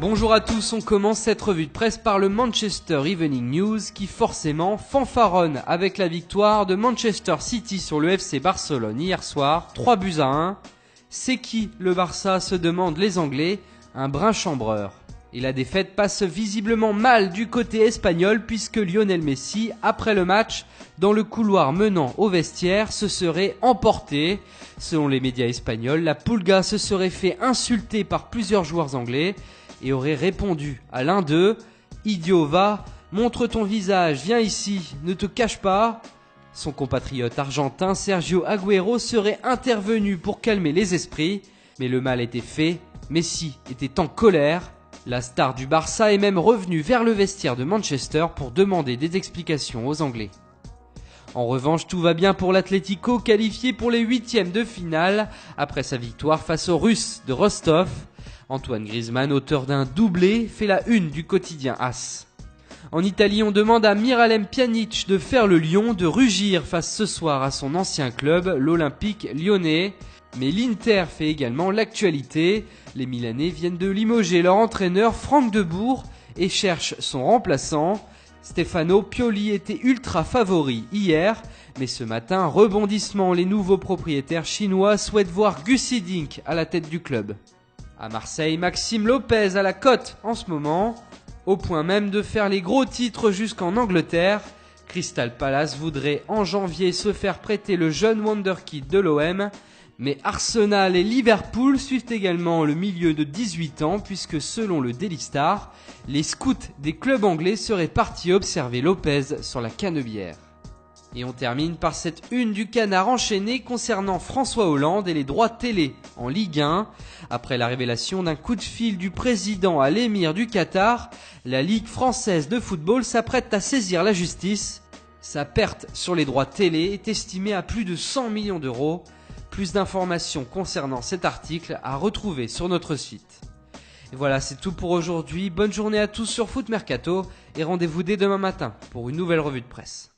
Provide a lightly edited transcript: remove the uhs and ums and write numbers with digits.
Bonjour à tous, on commence cette revue de presse par le Manchester Evening News qui forcément fanfaronne avec la victoire de Manchester City sur le FC Barcelone hier soir, 3-1. C'est qui le Barça, se demandent les Anglais, un brin chambreur. Et la défaite passe visiblement mal du côté espagnol puisque Lionel Messi, après le match, dans le couloir menant au vestiaire, se serait emporté. Selon les médias espagnols, la Pulga se serait fait insulter par plusieurs joueurs anglais et aurait répondu à l'un d'eux « Idiot, va, montre ton visage, viens ici, ne te cache pas ». Son compatriote argentin Sergio Agüero serait intervenu pour calmer les esprits, mais le mal était fait, Messi était en colère. La star du Barça est même revenue vers le vestiaire de Manchester pour demander des explications aux Anglais. En revanche, tout va bien pour l'Atlético, qualifié pour les huitièmes de finale après sa victoire face aux Russes de Rostov. Antoine Griezmann, auteur d'un doublé, fait la une du quotidien AS. En Italie, on demande à Miralem Pjanic de faire le lion, de rugir face ce soir à son ancien club, l'Olympique lyonnais. Mais l'Inter fait également l'actualité. Les Milanais viennent de limoger leur entraîneur Franck Debourg et cherchent son remplaçant. Stefano Pioli était ultra favori hier, mais ce matin, rebondissement, les nouveaux propriétaires chinois souhaitent voir Gus Hiddink à la tête du club. À Marseille, Maxime Lopez à la cote en ce moment, au point même de faire les gros titres jusqu'en Angleterre. Crystal Palace voudrait en janvier se faire prêter le jeune wonderkid de l'OM, mais Arsenal et Liverpool suivent également le milieu de 18 ans puisque selon le Daily Star, les scouts des clubs anglais seraient partis observer Lopez sur la Canebière. Et on termine par cette une du Canard enchaîné concernant François Hollande et les droits télé en Ligue 1. Après la révélation d'un coup de fil du président à l'émir du Qatar, la Ligue française de football s'apprête à saisir la justice. Sa perte sur les droits télé est estimée à plus de 100 millions d'euros. Plus d'informations concernant cet article à retrouver sur notre site. Et voilà, c'est tout pour aujourd'hui. Bonne journée à tous sur Foot Mercato et rendez-vous dès demain matin pour une nouvelle revue de presse.